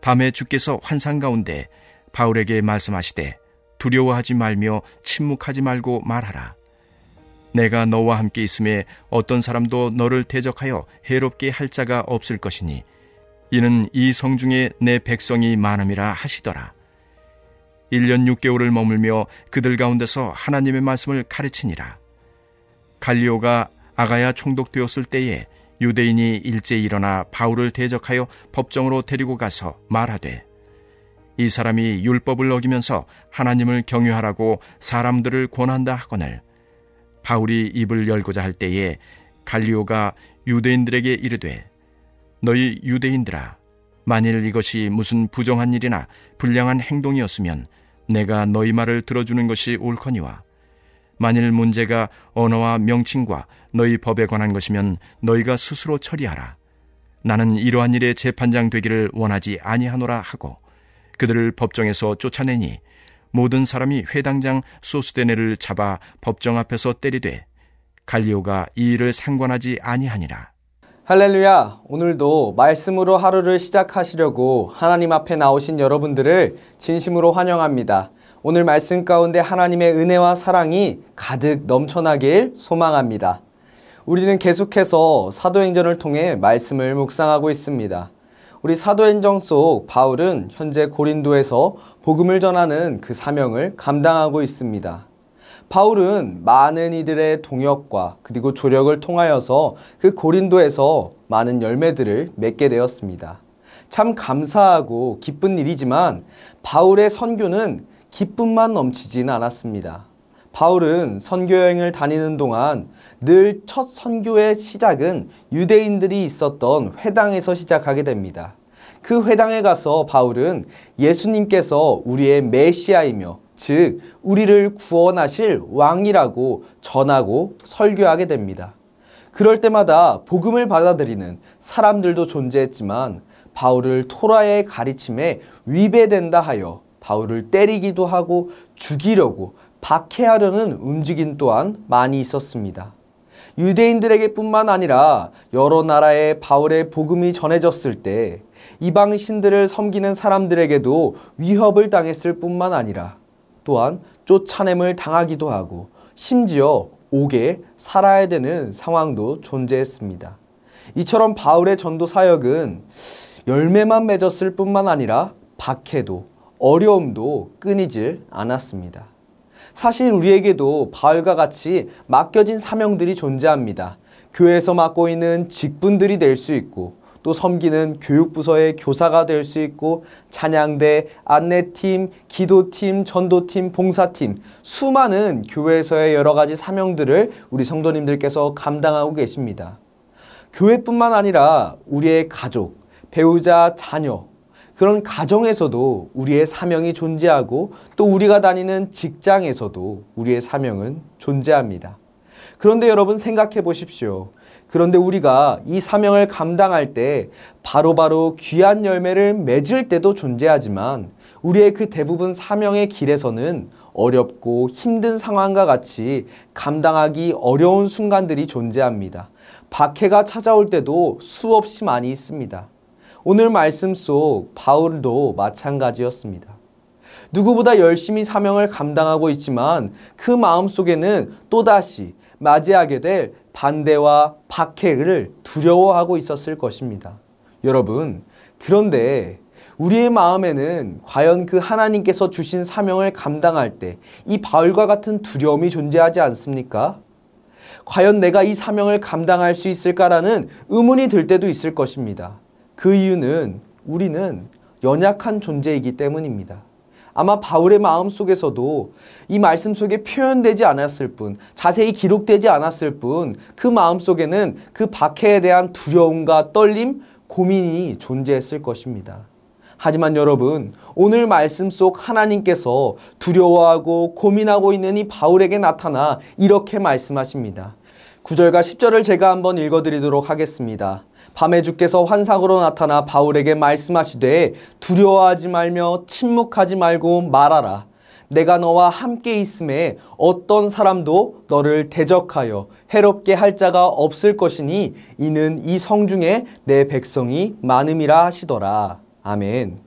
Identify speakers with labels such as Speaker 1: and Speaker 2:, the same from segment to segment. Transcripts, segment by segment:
Speaker 1: 밤에 주께서 환상 가운데 바울에게 말씀하시되 두려워하지 말며 침묵하지 말고 말하라. 내가 너와 함께 있음에 어떤 사람도 너를 대적하여 해롭게 할 자가 없을 것이니 이는 이 성중에 내 백성이 많음이라 하시더라. 1년 6개월을 머물며 그들 가운데서 하나님의 말씀을 가르치니라. 갈리오가 아가야 총독되었을 때에 유대인이 일제히 일어나 바울을 대적하여 법정으로 데리고 가서 말하되 이 사람이 율법을 어기면서 하나님을 경유하라고 사람들을 권한다 하거늘 바울이 입을 열고자 할 때에 갈리오가 유대인들에게 이르되 너희 유대인들아, 만일 이것이 무슨 부정한 일이나 불량한 행동이었으면 내가 너희 말을 들어주는 것이 옳거니와 만일 문제가 언어와 명칭과 너희 법에 관한 것이면 너희가 스스로 처리하라. 나는 이러한 일에 재판장 되기를 원하지 아니하노라 하고 그들을 법정에서 쫓아내니 모든 사람이 회당장 소스데네를 잡아 법정 앞에서 때리되 갈리오가 이 일을 상관하지 아니하니라.
Speaker 2: 할렐루야! 오늘도 말씀으로 하루를 시작하시려고 하나님 앞에 나오신 여러분들을 진심으로 환영합니다. 오늘 말씀 가운데 하나님의 은혜와 사랑이 가득 넘쳐나길 소망합니다. 우리는 계속해서 사도행전을 통해 말씀을 묵상하고 있습니다. 우리 사도행전 속 바울은 현재 고린도에서 복음을 전하는 그 사명을 감당하고 있습니다. 바울은 많은 이들의 동역과 그리고 조력을 통하여서 그 고린도에서 많은 열매들을 맺게 되었습니다. 참 감사하고 기쁜 일이지만 바울의 선교는 기쁨만 넘치진 않았습니다. 바울은 선교여행을 다니는 동안 늘 첫 선교의 시작은 유대인들이 있었던 회당에서 시작하게 됩니다. 그 회당에 가서 바울은 예수님께서 우리의 메시아이며 즉 우리를 구원하실 왕이라고 전하고 설교하게 됩니다. 그럴 때마다 복음을 받아들이는 사람들도 존재했지만 바울을 토라의 가르침에 위배된다 하여 바울을 때리기도 하고 죽이려고 박해하려는 움직임 또한 많이 있었습니다. 유대인들에게 뿐만 아니라 여러 나라에 바울의 복음이 전해졌을 때 이방 신들을 섬기는 사람들에게도 위협을 당했을 뿐만 아니라 또한 쫓아냄을 당하기도 하고 심지어 옥에 살아야 되는 상황도 존재했습니다. 이처럼 바울의 전도 사역은 열매만 맺었을 뿐만 아니라 박해도 어려움도 끊이질 않았습니다. 사실 우리에게도 바울과 같이 맡겨진 사명들이 존재합니다. 교회에서 맡고 있는 직분들이 될 수 있고 또 섬기는 교육부서의 교사가 될 수 있고 찬양대, 안내팀, 기도팀, 전도팀, 봉사팀 수많은 교회에서의 여러 가지 사명들을 우리 성도님들께서 감당하고 계십니다. 교회뿐만 아니라 우리의 가족, 배우자, 자녀 그런 가정에서도 우리의 사명이 존재하고 또 우리가 다니는 직장에서도 우리의 사명은 존재합니다. 그런데 여러분 생각해 보십시오. 그런데 우리가 이 사명을 감당할 때 바로바로 귀한 열매를 맺을 때도 존재하지만 우리의 그 대부분 사명의 길에서는 어렵고 힘든 상황과 같이 감당하기 어려운 순간들이 존재합니다. 박해가 찾아올 때도 수없이 많이 있습니다. 오늘 말씀 속 바울도 마찬가지였습니다. 누구보다 열심히 사명을 감당하고 있지만 그 마음속에는 또다시 맞이하게 될 반대와 박해를 두려워하고 있었을 것입니다. 여러분, 그런데 우리의 마음에는 과연 그 하나님께서 주신 사명을 감당할 때 이 바울과 같은 두려움이 존재하지 않습니까? 과연 내가 이 사명을 감당할 수 있을까라는 의문이 들 때도 있을 것입니다. 그 이유는 우리는 연약한 존재이기 때문입니다. 아마 바울의 마음속에서도 이 말씀 속에 표현되지 않았을 뿐, 자세히 기록되지 않았을 뿐, 그 마음속에는 그 박해에 대한 두려움과 떨림, 고민이 존재했을 것입니다. 하지만 여러분, 오늘 말씀 속 하나님께서 두려워하고 고민하고 있는 이 바울에게 나타나 이렇게 말씀하십니다. 9절과 10절을 제가 한번 읽어드리도록 하겠습니다. 밤에 주께서 환상으로 나타나 바울에게 말씀하시되 두려워하지 말며 침묵하지 말고 말하라. 내가 너와 함께 있음에 어떤 사람도 너를 대적하여 해롭게 할 자가 없을 것이니 이는 이 성중에 내 백성이 많음이라 하시더라. 아멘.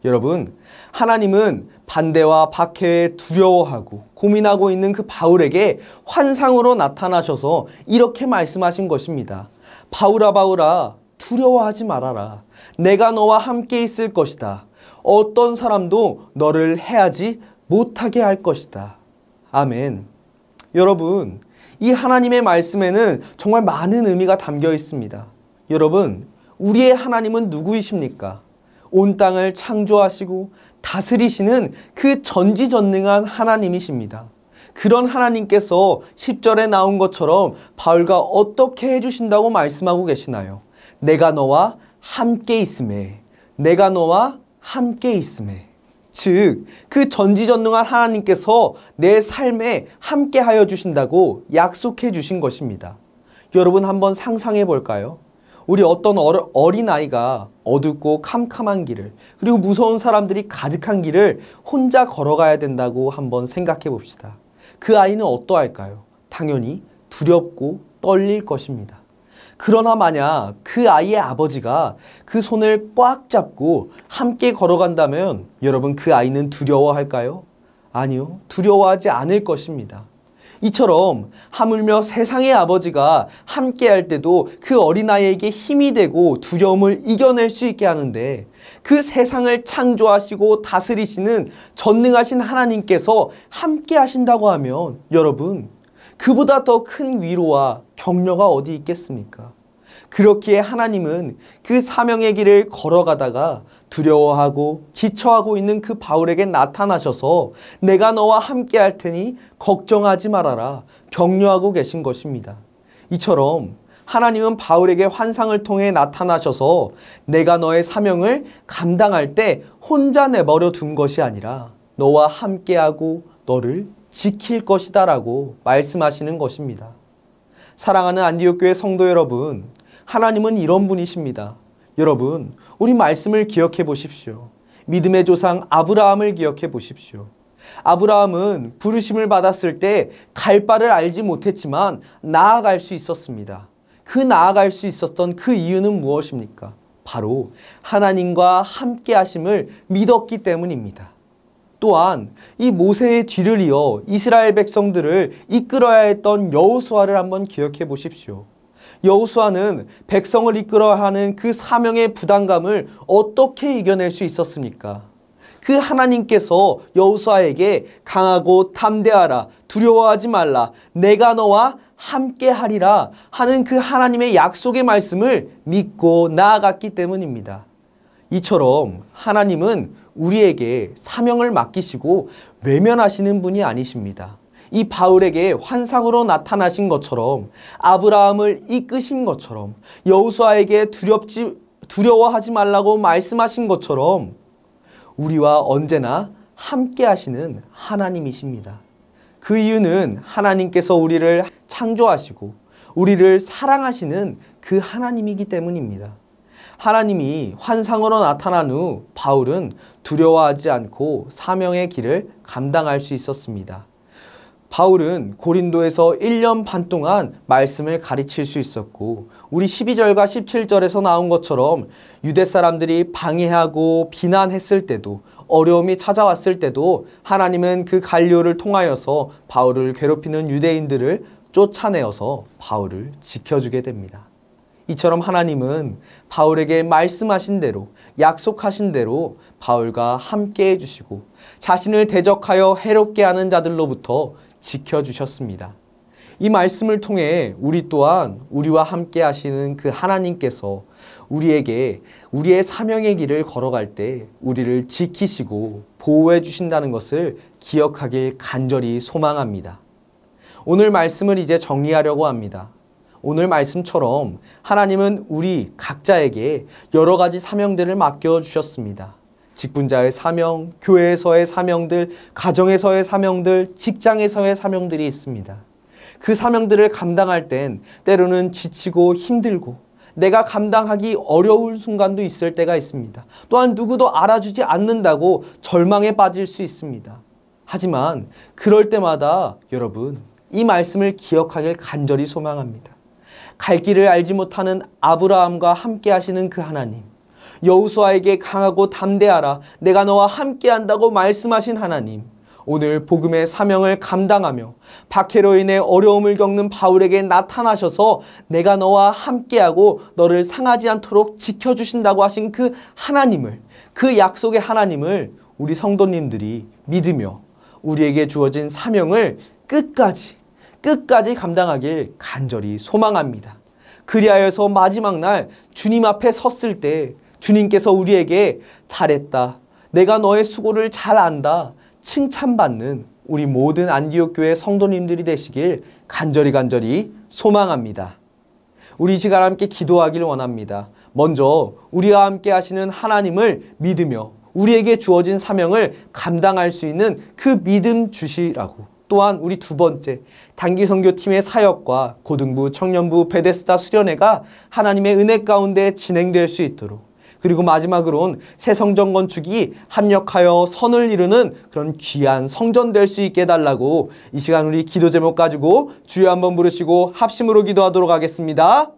Speaker 2: 여러분, 하나님은 반대와 박해에 두려워하고 고민하고 있는 그 바울에게 환상으로 나타나셔서 이렇게 말씀하신 것입니다. 바울아, 바울아, 두려워하지 말아라. 내가 너와 함께 있을 것이다. 어떤 사람도 너를 해하지 못하게 할 것이다. 아멘. 여러분, 이 하나님의 말씀에는 정말 많은 의미가 담겨 있습니다. 여러분, 우리의 하나님은 누구이십니까? 온 땅을 창조하시고 다스리시는 그 전지전능한 하나님이십니다. 그런 하나님께서 10절에 나온 것처럼 바울과 어떻게 해주신다고 말씀하고 계시나요? 내가 너와 함께 있음에, 내가 너와 함께 있음에. 즉, 그 전지전능한 하나님께서 내 삶에 함께 하여 주신다고 약속해 주신 것입니다. 여러분, 한번 상상해 볼까요? 우리 어떤 어린아이가 어둡고 캄캄한 길을, 그리고 무서운 사람들이 가득한 길을 혼자 걸어가야 된다고 한번 생각해 봅시다. 그 아이는 어떠할까요? 당연히 두렵고 떨릴 것입니다. 그러나 만약 그 아이의 아버지가 그 손을 꽉 잡고 함께 걸어간다면 여러분, 그 아이는 두려워할까요? 아니요, 두려워하지 않을 것입니다. 이처럼 하물며 세상의 아버지가 함께 할 때도 그 어린아이에게 힘이 되고 두려움을 이겨낼 수 있게 하는데, 그 세상을 창조하시고 다스리시는 전능하신 하나님께서 함께 하신다고 하면 여러분, 그보다 더 큰 위로와 격려가 어디 있겠습니까? 그렇기에 하나님은 그 사명의 길을 걸어가다가 두려워하고 지쳐하고 있는 그 바울에게 나타나셔서 내가 너와 함께 할 테니 걱정하지 말아라 격려하고 계신 것입니다. 이처럼 하나님은 바울에게 환상을 통해 나타나셔서 내가 너의 사명을 감당할 때 혼자 내버려 둔 것이 아니라 너와 함께하고 너를 지킬 것이다 라고 말씀하시는 것입니다. 사랑하는 안디옥교회 성도 여러분, 하나님은 이런 분이십니다. 여러분, 우리 말씀을 기억해 보십시오. 믿음의 조상 아브라함을 기억해 보십시오. 아브라함은 부르심을 받았을 때 갈 바를 알지 못했지만 나아갈 수 있었습니다. 그 나아갈 수 있었던 그 이유는 무엇입니까? 바로 하나님과 함께 하심을 믿었기 때문입니다. 또한 이 모세의 뒤를 이어 이스라엘 백성들을 이끌어야 했던 여호수아를 한번 기억해 보십시오. 여호수아는 백성을 이끌어야 하는 그 사명의 부담감을 어떻게 이겨낼 수 있었습니까? 그 하나님께서 여호수아에게 강하고 담대하라, 두려워하지 말라, 내가 너와 함께 하리라 하는 그 하나님의 약속의 말씀을 믿고 나아갔기 때문입니다. 이처럼 하나님은 우리에게 사명을 맡기시고 외면하시는 분이 아니십니다. 이 바울에게 환상으로 나타나신 것처럼, 아브라함을 이끄신 것처럼, 여호수아에게 두려워하지 말라고 말씀하신 것처럼 우리와 언제나 함께 하시는 하나님이십니다. 그 이유는 하나님께서 우리를 창조하시고 우리를 사랑하시는 그 하나님이기 때문입니다. 하나님이 환상으로 나타난 후 바울은 두려워하지 않고 사명의 길을 감당할 수 있었습니다. 바울은 고린도에서 1년 반 동안 말씀을 가르칠 수 있었고, 우리 12절과 17절에서 나온 것처럼 유대 사람들이 방해하고 비난했을 때도, 어려움이 찾아왔을 때도 하나님은 그 갈료를 통하여서 바울을 괴롭히는 유대인들을 쫓아내어서 바울을 지켜주게 됩니다. 이처럼 하나님은 바울에게 말씀하신 대로, 약속하신 대로 바울과 함께 해주시고 자신을 대적하여 해롭게 하는 자들로부터 지켜주셨습니다. 이 말씀을 통해 우리 또한 우리와 함께 하시는 그 하나님께서 우리에게 우리의 사명의 길을 걸어갈 때 우리를 지키시고 보호해 주신다는 것을 기억하길 간절히 소망합니다. 오늘 말씀을 이제 정리하려고 합니다. 오늘 말씀처럼 하나님은 우리 각자에게 여러 가지 사명들을 맡겨주셨습니다. 직분자의 사명, 교회에서의 사명들, 가정에서의 사명들, 직장에서의 사명들이 있습니다. 그 사명들을 감당할 땐 때로는 지치고 힘들고 내가 감당하기 어려울 순간도 있을 때가 있습니다. 또한 누구도 알아주지 않는다고 절망에 빠질 수 있습니다. 하지만 그럴 때마다 여러분, 이 말씀을 기억하길 간절히 소망합니다. 갈 길을 알지 못하는 아브라함과 함께 하시는 그 하나님, 여호수아에게 강하고 담대하라. 내가 너와 함께한다고 말씀하신 하나님. 오늘 복음의 사명을 감당하며 박해로 인해 어려움을 겪는 바울에게 나타나셔서 내가 너와 함께하고 너를 상하지 않도록 지켜주신다고 하신 그 하나님을, 그 약속의 하나님을 우리 성도님들이 믿으며 우리에게 주어진 사명을 끝까지 감당하길 간절히 소망합니다. 그리하여서 마지막 날 주님 앞에 섰을 때 주님께서 우리에게 잘했다, 내가 너의 수고를 잘 안다, 칭찬받는 우리 모든 안디옥 교회 성도님들이 되시길 간절히 소망합니다. 우리 이 시간 함께 기도하길 원합니다. 먼저 우리와 함께 하시는 하나님을 믿으며 우리에게 주어진 사명을 감당할 수 있는 그 믿음 주시라고. 또한 우리 두 번째, 단기선교팀의 사역과 고등부, 청년부, 베데스다 수련회가 하나님의 은혜 가운데 진행될 수 있도록, 그리고 마지막으로는 새 성전 건축이 합력하여 선을 이루는 그런 귀한 성전 될 수 있게 해달라고 이 시간 우리 기도 제목 가지고 주여 한번 부르시고 합심으로 기도하도록 하겠습니다.